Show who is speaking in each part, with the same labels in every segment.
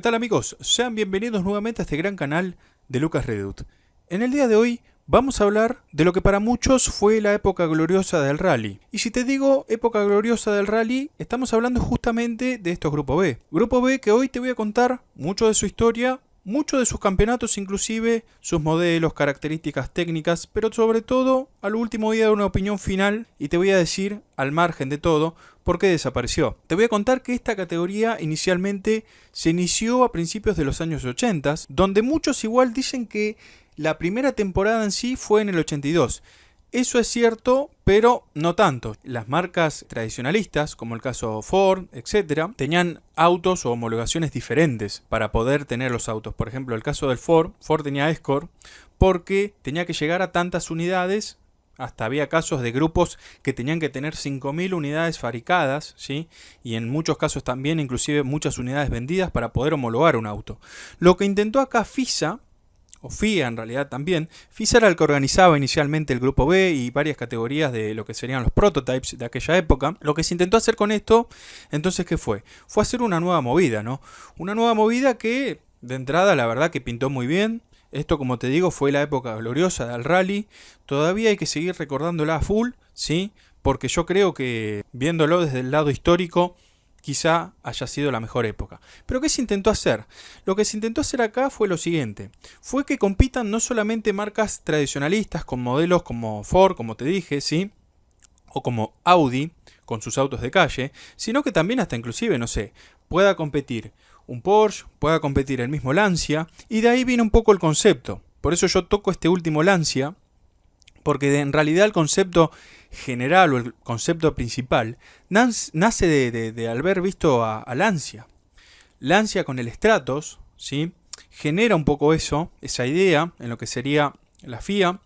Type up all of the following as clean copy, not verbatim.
Speaker 1: ¿Qué tal amigos? Sean bienvenidos nuevamente a este gran canal de Lucas Redut. En el día de hoy vamos a hablar de lo que para muchos fue la época gloriosa del rally. Y si te digo época gloriosa del rally, estamos hablando justamente de estos Grupo B. Grupo B que hoy te voy a contar mucho de su historia, mucho de sus campeonatos, inclusive sus modelos, características técnicas, pero sobre todo, al último voy a dar una opinión final y te voy a decir, al margen de todo, por qué desapareció. Te voy a contar que esta categoría inicialmente se inició a principios de los años 80, donde muchos igual dicen que la primera temporada en sí fue en el 82. Eso es cierto, pero no tanto. Las marcas tradicionalistas, como el caso Ford, etc., tenían autos o homologaciones diferentes para poder tener los autos. Por ejemplo, el caso del Ford tenía Escort porque tenía que llegar a tantas unidades. Hasta había casos de grupos que tenían que tener 5.000 unidades fabricadas, ¿sí? Y en muchos casos también inclusive muchas unidades vendidas para poder homologar un auto. Lo que intentó acá FISA, o FIA en realidad también. FISA era el que organizaba inicialmente el Grupo B y varias categorías de lo que serían los prototypes de aquella época. Lo que se intentó hacer con esto, entonces, ¿qué fue? Fue hacer una nueva movida, ¿no? Una nueva movida que, de entrada, la verdad que pintó muy bien. Esto, como te digo, fue la época gloriosa del rally. Todavía hay que seguir recordándola a full, ¿sí? Porque yo creo que, viéndolo desde el lado histórico, quizá haya sido la mejor época. Pero ¿qué se intentó hacer? Lo que se intentó hacer acá fue lo siguiente. Fue que compitan no solamente marcas tradicionalistas con modelos como Ford, como te dije, ¿sí? O como Audi, con sus autos de calle, sino que también hasta inclusive, no sé, pueda competir un Porsche, pueda competir el mismo Lancia, y de ahí viene un poco el concepto. Por eso yo toco este último Lancia, porque en realidad el concepto general o el concepto principal nace de haber visto a Lancia. Lancia con el Stratos, ¿sí? Genera un poco eso, esa idea en lo que sería la FIA,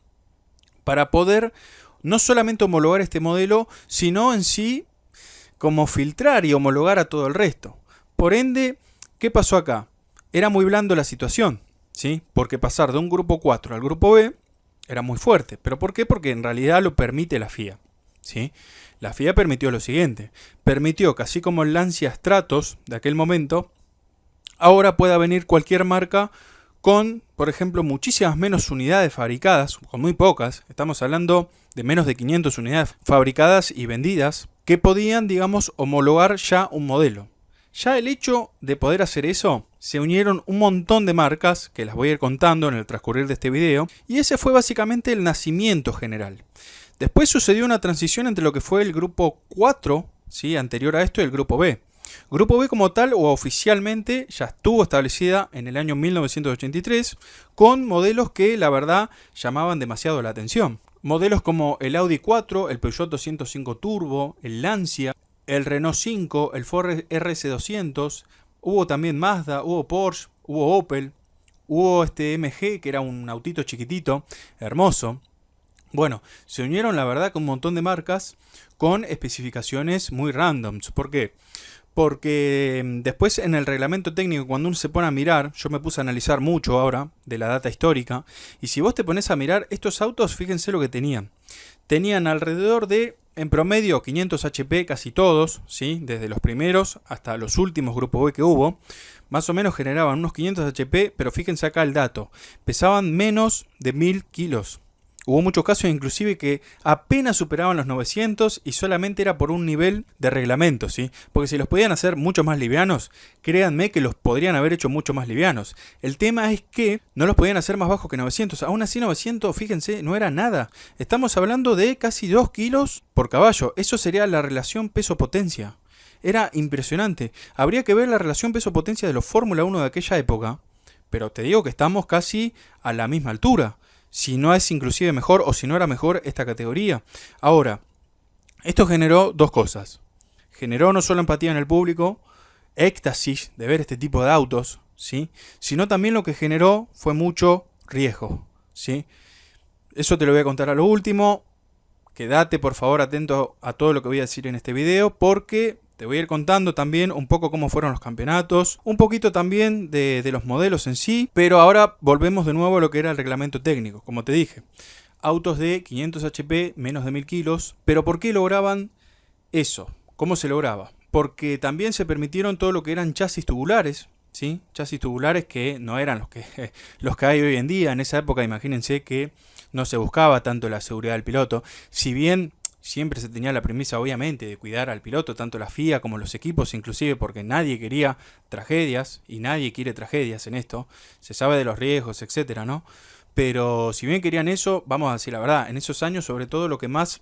Speaker 1: para poder no solamente homologar este modelo, sino en sí como filtrar y homologar a todo el resto. Por ende, ¿qué pasó acá? Era muy blando la situación, ¿sí? Porque pasar de un grupo 4 al grupo B era muy fuerte. ¿Pero por qué? Porque en realidad lo permite la FIA, ¿sí? La FIA permitió lo siguiente. Permitió que así como el Lancia Stratos de aquel momento, ahora pueda venir cualquier marca con, por ejemplo, muchísimas menos unidades fabricadas, con muy pocas. Estamos hablando de menos de 500 unidades fabricadas y vendidas, que podían, digamos, homologar ya un modelo. Ya el hecho de poder hacer eso, se unieron un montón de marcas, que las voy a ir contando en el transcurrir de este video, y ese fue básicamente el nacimiento general. Después sucedió una transición entre lo que fue el grupo 4, ¿sí? Anterior a esto, y el grupo B. Grupo B como tal, o oficialmente, ya estuvo establecida en el año 1983, con modelos que la verdad llamaban demasiado la atención. Modelos como el Audi 4, el Peugeot 205 Turbo, el Lancia, el Renault 5, el Ford RS200, hubo también Mazda, hubo Porsche, hubo Opel, hubo este MG que era un autito chiquitito, hermoso. Bueno, se unieron la verdad con un montón de marcas con especificaciones muy randoms. ¿Por qué? Porque después en el reglamento técnico, cuando uno se pone a mirar, yo me puse a analizar mucho ahora de la data histórica, y si vos te pones a mirar estos autos, fíjense lo que tenían. Tenían alrededor de, en promedio, 500 HP casi todos, ¿sí? Desde los primeros hasta los últimos grupos B que hubo. Más o menos generaban unos 500 HP, pero fíjense acá el dato. Pesaban menos de 1000 kilos. Hubo muchos casos inclusive que apenas superaban los 900 y solamente era por un nivel de reglamento, ¿sí? Porque si los podían hacer mucho más livianos, créanme que los podrían haber hecho mucho más livianos. El tema es que no los podían hacer más bajos que 900. Aún así 900, fíjense, no era nada. Estamos hablando de casi 2 kilos por caballo. Eso sería la relación peso-potencia. Era impresionante. Habría que ver la relación peso-potencia de los Fórmula 1 de aquella época, pero te digo que estamos casi a la misma altura. Si no es inclusive mejor o si no era mejor esta categoría. Ahora, esto generó dos cosas. Generó no solo empatía en el público, éxtasis de ver este tipo de autos, ¿sí? Sino también lo que generó fue mucho riesgo, ¿sí? Eso te lo voy a contar a lo último. Quédate por favor atento a todo lo que voy a decir en este video, porque te voy a ir contando también un poco cómo fueron los campeonatos, un poquito también de los modelos en sí, pero ahora volvemos de nuevo a lo que era el reglamento técnico, como te dije. Autos de 500 HP, menos de 1000 kilos, pero ¿por qué lograban eso? ¿Cómo se lograba? Porque también se permitieron todo lo que eran chasis tubulares, ¿sí? Chasis tubulares que no eran los que hay hoy en día. En esa época, imagínense que no se buscaba tanto la seguridad del piloto. Si bien siempre se tenía la premisa, obviamente, de cuidar al piloto, tanto la FIA como los equipos, inclusive porque nadie quería tragedias, y nadie quiere tragedias en esto. Se sabe de los riesgos, etcétera, ¿no? Pero si bien querían eso, vamos a decir la verdad, en esos años sobre todo lo que más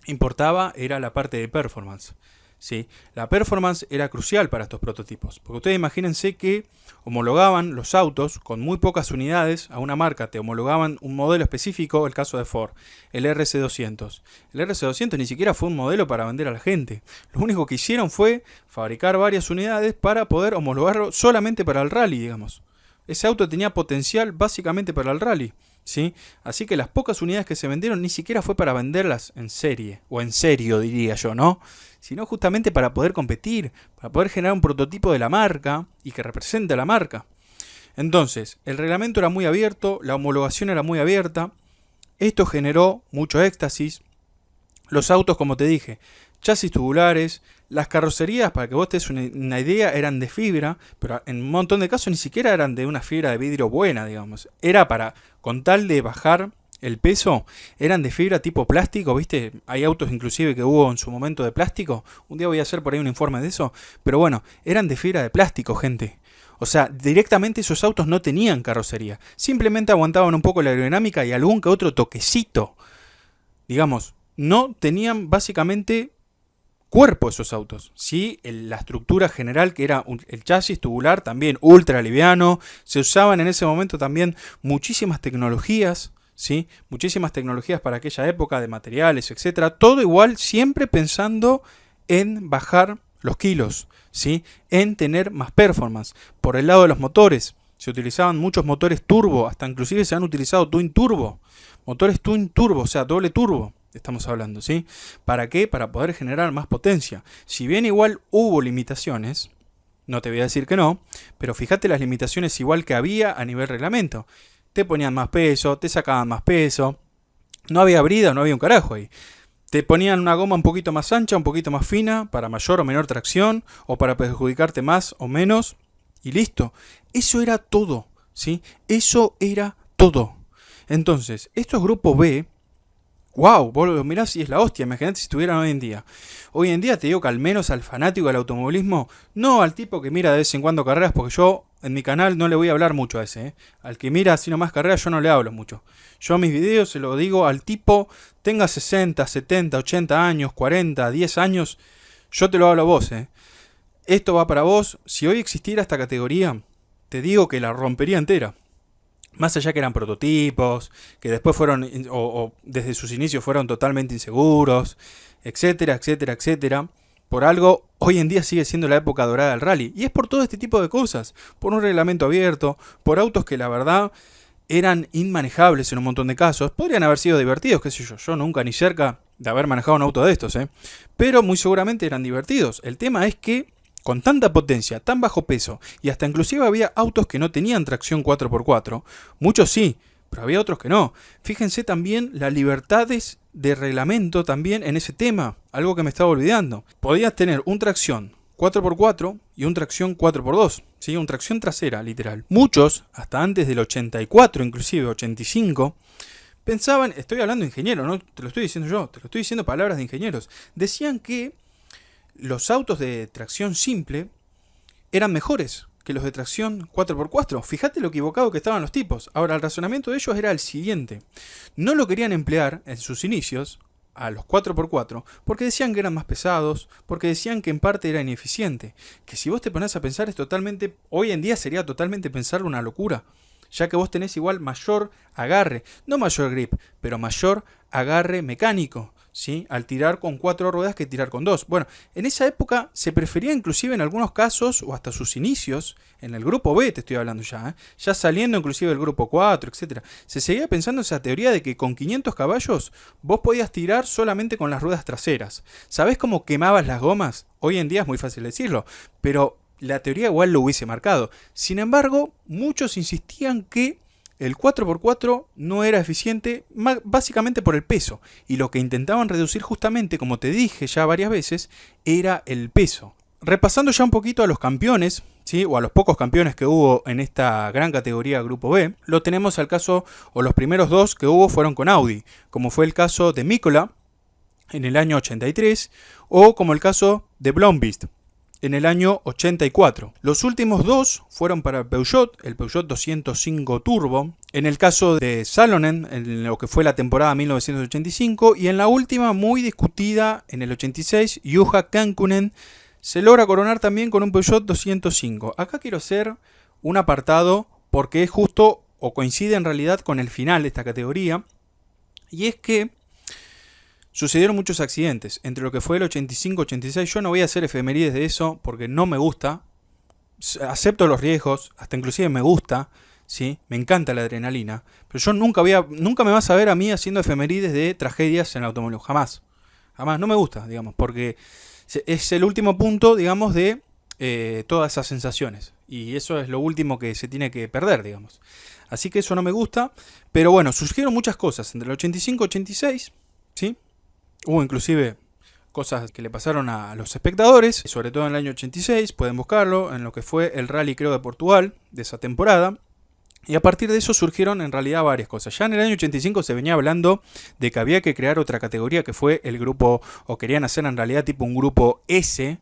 Speaker 1: importaba era la parte de performance. ¿Sí? La performance era crucial para estos prototipos, porque ustedes imagínense que homologaban los autos con muy pocas unidades a una marca, te homologaban un modelo específico, el caso de Ford, el RC200. El RC200 ni siquiera fue un modelo para vender a la gente, lo único que hicieron fue fabricar varias unidades para poder homologarlo solamente para el rally, digamos. Ese auto tenía potencial básicamente para el rally, ¿sí? Así que las pocas unidades que se vendieron ni siquiera fue para venderlas en serie, o en serio diría yo, ¿no? Sino justamente para poder competir, para poder generar un prototipo de la marca y que represente a la marca. Entonces, el reglamento era muy abierto, la homologación era muy abierta, esto generó mucho éxtasis. Los autos, como te dije, chasis tubulares, las carrocerías, para que vos te des una idea, eran de fibra, pero en un montón de casos ni siquiera eran de una fibra de vidrio buena, digamos. Era para, con tal de bajar el peso, eran de fibra tipo plástico, ¿viste? Hay autos inclusive que hubo en su momento de plástico. Un día voy a hacer por ahí un informe de eso. Pero bueno, eran de fibra de plástico, gente. O sea, directamente esos autos no tenían carrocería. Simplemente aguantaban un poco la aerodinámica y algún que otro toquecito. Digamos, no tenían básicamente cuerpo esos autos. ¿Sí? La estructura general, que era el chasis tubular, también ultra liviano. Se usaban en ese momento también muchísimas tecnologías, ¿sí? Muchísimas tecnologías para aquella época de materiales, etcétera. Todo igual, siempre pensando en bajar los kilos, ¿sí? En tener más performance. Por el lado de los motores, se utilizaban muchos motores turbo, hasta inclusive se han utilizado twin turbo. Motores twin turbo, o sea, doble turbo. Estamos hablando, ¿sí? ¿Para qué? Para poder generar más potencia. Si bien igual hubo limitaciones, no te voy a decir que no, pero fíjate las limitaciones igual que había a nivel reglamento. Te ponían más peso, te sacaban más peso, no había brida, no había un carajo ahí. Te ponían una goma un poquito más ancha, un poquito más fina, para mayor o menor tracción, o para perjudicarte más o menos, y listo. Eso era todo, ¿sí? Eso era todo. Entonces, estos grupos B, wow, vos lo mirás y es la hostia, imagínate si estuvieran hoy en día. Hoy en día te digo que al menos al fanático del automovilismo, no al tipo que mira de vez en cuando carreras, porque yo en mi canal no le voy a hablar mucho a ese, ¿eh? Al que mira así nomás carreras yo no le hablo mucho. Yo a mis videos se lo digo al tipo, tenga 60, 70, 80 años, 40, 10 años, yo te lo hablo a vos, ¿eh? Esto va para vos, si hoy existiera esta categoría, te digo que la rompería entera. Más allá que eran prototipos, que después fueron, o desde sus inicios fueron totalmente inseguros, etcétera, etcétera, etcétera. Por algo, hoy en día sigue siendo la época dorada del rally. Y es por todo este tipo de cosas. Por un reglamento abierto, por autos que la verdad eran inmanejables en un montón de casos. Podrían haber sido divertidos, qué sé yo. Yo nunca ni cerca de haber manejado un auto de estos, ¿eh? Pero muy seguramente eran divertidos. El tema es que con tanta potencia, tan bajo peso, y hasta inclusive había autos que no tenían tracción 4x4, muchos sí, pero había otros que no. Fíjense también las libertades de reglamento también en ese tema, algo que me estaba olvidando. Podías tener un tracción 4x4 y un tracción 4x2, ¿sí? Un tracción trasera, literal. Muchos, hasta antes del 84, inclusive 85, pensaban, estoy hablando de ingenieros, no te lo estoy diciendo yo, te lo estoy diciendo palabras de ingenieros, decían que los autos de tracción simple eran mejores que los de tracción 4x4. Fíjate lo equivocado que estaban los tipos. Ahora, el razonamiento de ellos era el siguiente. No lo querían emplear en sus inicios a los 4x4 porque decían que eran más pesados, porque decían que en parte era ineficiente. Que si vos te ponés a pensar es totalmente, hoy en día sería totalmente pensarlo una locura, ya que vos tenés igual mayor agarre, no mayor grip, pero mayor agarre mecánico, ¿sí? Al tirar con 4 ruedas que tirar con 2. Bueno, en esa época se prefería inclusive en algunos casos, o hasta sus inicios, en el grupo B te estoy hablando ya, ya saliendo inclusive del grupo 4, etc. Se seguía pensando esa teoría de que con 500 caballos vos podías tirar solamente con las ruedas traseras. ¿Sabés cómo quemabas las gomas? Hoy en día es muy fácil decirlo, pero la teoría igual lo hubiese marcado. Sin embargo, muchos insistían que el 4x4 no era eficiente, básicamente por el peso, y lo que intentaban reducir justamente, como te dije ya varias veces, era el peso. Repasando ya un poquito a los campeones, ¿sí? O a los pocos campeones que hubo en esta gran categoría Grupo B, lo tenemos al caso, o los primeros dos que hubo fueron con Audi, como fue el caso de Mikola en el año 83, o como el caso de Blomqvist en el año 84. Los últimos dos fueron para el Peugeot 205 Turbo, en el caso de Salonen, en lo que fue la temporada 1985, y en la última, muy discutida, en el 86, Juha Kankkunen se logra coronar también con un Peugeot 205. Acá quiero hacer un apartado porque es justo, o coincide en realidad con el final de esta categoría, y es que sucedieron muchos accidentes entre lo que fue el 85-86. Yo no voy a hacer efemérides de eso porque no me gusta. Acepto los riesgos, hasta inclusive me gusta, ¿sí? Me encanta la adrenalina. Pero yo nunca me vas a ver a mí haciendo efemérides de tragedias en el automóvil. Jamás. Jamás. No me gusta, digamos, porque es el último punto, digamos, de todas esas sensaciones. Y eso es lo último que se tiene que perder, digamos. Así que eso no me gusta. Pero bueno, surgieron muchas cosas entre el 85-86, ¿sí? Hubo inclusive cosas que le pasaron a los espectadores, sobre todo en el año 86, pueden buscarlo, en lo que fue el rally creo de Portugal de esa temporada. Y a partir de eso surgieron en realidad varias cosas. Ya en el año 85 se venía hablando de que había que crear otra categoría que fue el grupo, o querían hacer en realidad tipo un grupo S.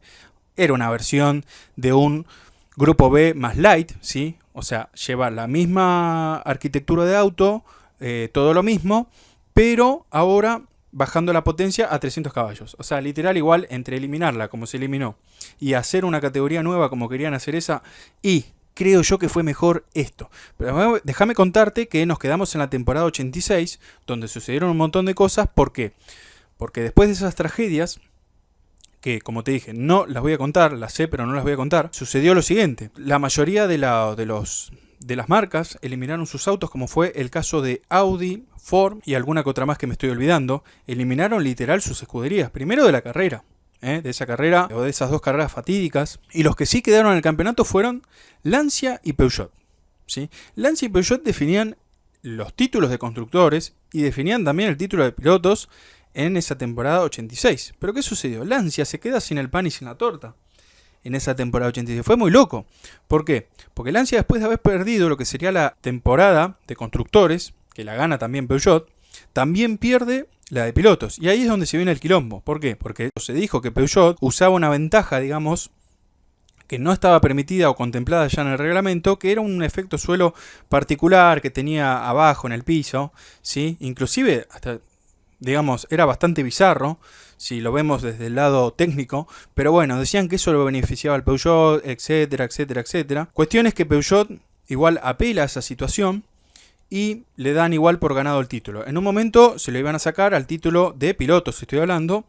Speaker 1: Era una versión de un grupo B más light, ¿sí? O sea, lleva la misma arquitectura de auto, todo lo mismo, pero ahora bajando la potencia a 300 caballos. O sea, literal igual entre eliminarla como se eliminó y hacer una categoría nueva como querían hacer esa, y creo yo que fue mejor esto. Pero déjame contarte que nos quedamos en la temporada 86, donde sucedieron un montón de cosas. ¿Por qué? Porque después de esas tragedias, que como te dije, no las voy a contar, las sé pero no las voy a contar, sucedió lo siguiente. La mayoría de las marcas eliminaron sus autos, como fue el caso de Audi, Ford y alguna que otra más que me estoy olvidando. Eliminaron literal sus escuderías, primero de la carrera, de esa carrera o de esas dos carreras fatídicas, y los que sí quedaron en el campeonato fueron Lancia y Peugeot, ¿sí? Lancia y Peugeot definían los títulos de constructores y definían también el título de pilotos en esa temporada 86. ¿Pero qué sucedió? Lancia se queda sin el pan y sin la torta en esa temporada 86. Fue muy loco. ¿Por qué? Porque Lancia, después de haber perdido lo que sería la temporada de constructores, que la gana también Peugeot, también pierde la de pilotos. Y ahí es donde se viene el quilombo. ¿Por qué? Porque se dijo que Peugeot usaba una ventaja, digamos, que no estaba permitida o contemplada ya en el reglamento, que era un efecto suelo particular que tenía abajo en el piso, ¿sí? Inclusive hasta, digamos, era bastante bizarro si lo vemos desde el lado técnico, pero bueno, decían que eso lo beneficiaba al Peugeot, etcétera, etcétera, etcétera. Cuestión es que Peugeot igual apela a esa situación y le dan igual por ganado el título. En un momento se lo iban a sacar al título de pilotos, estoy hablando,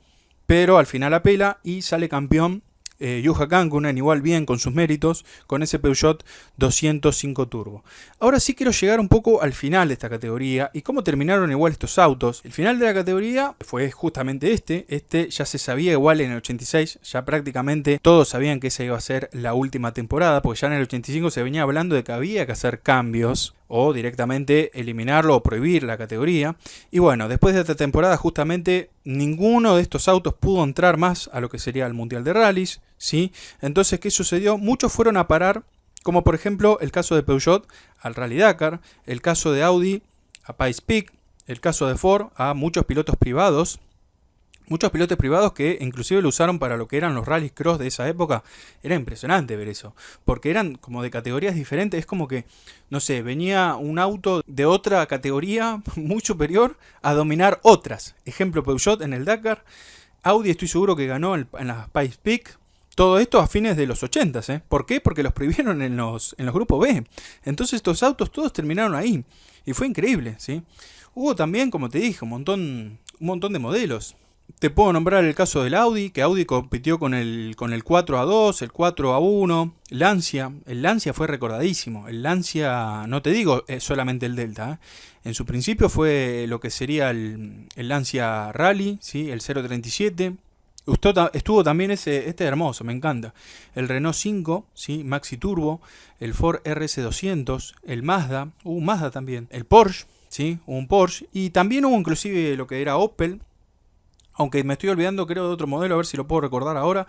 Speaker 1: pero al final apela y sale campeón Juha Kankkunen, igual bien con sus méritos, con ese Peugeot 205 Turbo. Ahora sí quiero llegar un poco al final de esta categoría y cómo terminaron igual estos autos. El final de la categoría fue justamente este ya se sabía igual en el 86, ya prácticamente todos sabían que esa iba a ser la última temporada, porque ya en el 85 se venía hablando de que había que hacer cambios o directamente eliminarlo o prohibir la categoría. Y bueno, después de esta temporada justamente ninguno de estos autos pudo entrar más a lo que sería el Mundial de Rallys, ¿sí? Entonces, ¿qué sucedió? Muchos fueron a parar, como por ejemplo el caso de Peugeot al Rally Dakar, el caso de Audi a Pikes Peak, el caso de Ford a muchos pilotos privados. Muchos pilotos privados que inclusive lo usaron para lo que eran los rallies cross de esa época. Era impresionante ver eso, porque eran como de categorías diferentes. Es como que, no sé, venía un auto de otra categoría muy superior a dominar otras. Ejemplo, Peugeot en el Dakar, Audi estoy seguro que ganó en las Pikes Peak. Todo esto a fines de los 80, ¿eh? ¿Por qué? Porque los prohibieron en los grupos B. Entonces estos autos todos terminaron ahí. Y fue increíble, ¿sí? Hubo también, como te dije, un montón de modelos. Te puedo nombrar el caso del Audi, que Audi compitió con el 4A2, el 4A1, Lancia. El Lancia fue recordadísimo. El Lancia, no te digo solamente el Delta, en su principio fue lo que sería el Lancia Rally, ¿sí? El 037. Estuvo también este hermoso, me encanta. El Renault 5, ¿sí? Maxi Turbo, el Ford RS200, el Mazda, Mazda también, el Porsche, ¿sí? Un Porsche, y también hubo inclusive lo que era Opel. Aunque me estoy olvidando creo de otro modelo, a ver si lo puedo recordar ahora.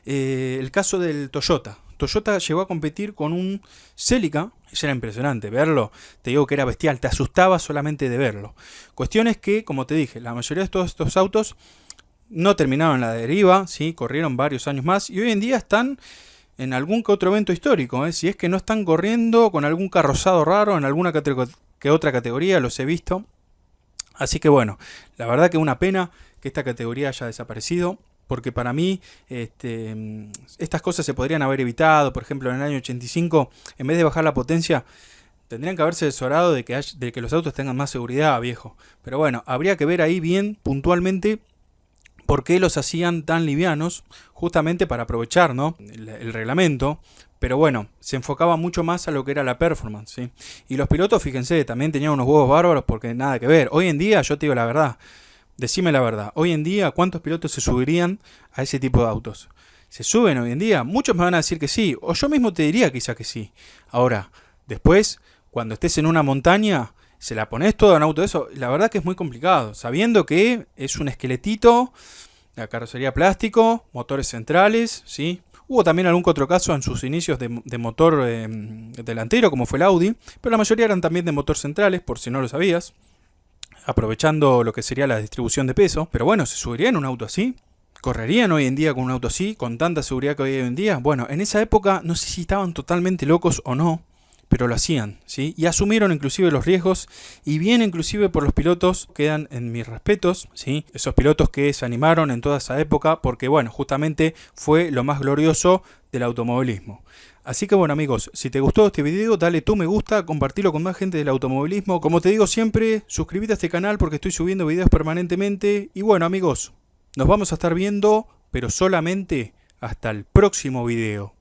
Speaker 1: El caso del Toyota Toyota llegó a competir con un Celica. Eso era impresionante, verlo, te digo que era bestial, te asustaba solamente de verlo. Cuestión es que, como te dije, la mayoría de todos estos autos no terminaron la deriva, ¿sí? Corrieron varios años más y hoy en día están en algún que otro evento histórico, ¿eh? Si es que no están corriendo con algún carrozado raro en alguna que otra categoría, los he visto. Así que bueno, la verdad que una pena que esta categoría haya desaparecido, porque para mí estas cosas se podrían haber evitado. Por ejemplo, en el año 85, en vez de bajar la potencia, tendrían que haberse asesorado de que los autos tengan más seguridad, viejo. Pero bueno, habría que ver ahí bien puntualmente por qué los hacían tan livianos, justamente para aprovechar, ¿no?, el reglamento. Pero bueno, se enfocaba mucho más a lo que era la performance, ¿sí? Y los pilotos, fíjense, también tenían unos huevos bárbaros porque nada que ver. Hoy en día, yo te digo la verdad, decime la verdad, hoy en día, ¿cuántos pilotos se subirían a ese tipo de autos? ¿Se suben hoy en día? Muchos me van a decir que sí, o yo mismo te diría quizá que sí. Ahora, después, cuando estés en una montaña, se la pones todo en auto de eso, la verdad que es muy complicado, sabiendo que es un esqueletito, la carrocería plástico, motores centrales, ¿sí? Hubo también algún que otro caso en sus inicios de motor delantero, como fue el Audi, pero la mayoría eran también de motor centrales, por si no lo sabías, aprovechando lo que sería la distribución de peso. Pero bueno, ¿se subirían en un auto así? ¿Correrían hoy en día con un auto así, con tanta seguridad que hay hoy en día? Bueno, en esa época no sé si estaban totalmente locos o no, pero lo hacían, ¿sí? Y asumieron inclusive los riesgos, y bien inclusive por los pilotos, quedan en mis respetos, ¿sí? Esos pilotos que se animaron en toda esa época, porque bueno, justamente fue lo más glorioso del automovilismo. Así que bueno amigos, si te gustó este video, dale tu me gusta, compartilo con más gente del automovilismo. Como te digo siempre, suscríbete a este canal porque estoy subiendo videos permanentemente. Y bueno amigos, nos vamos a estar viendo, pero solamente hasta el próximo video.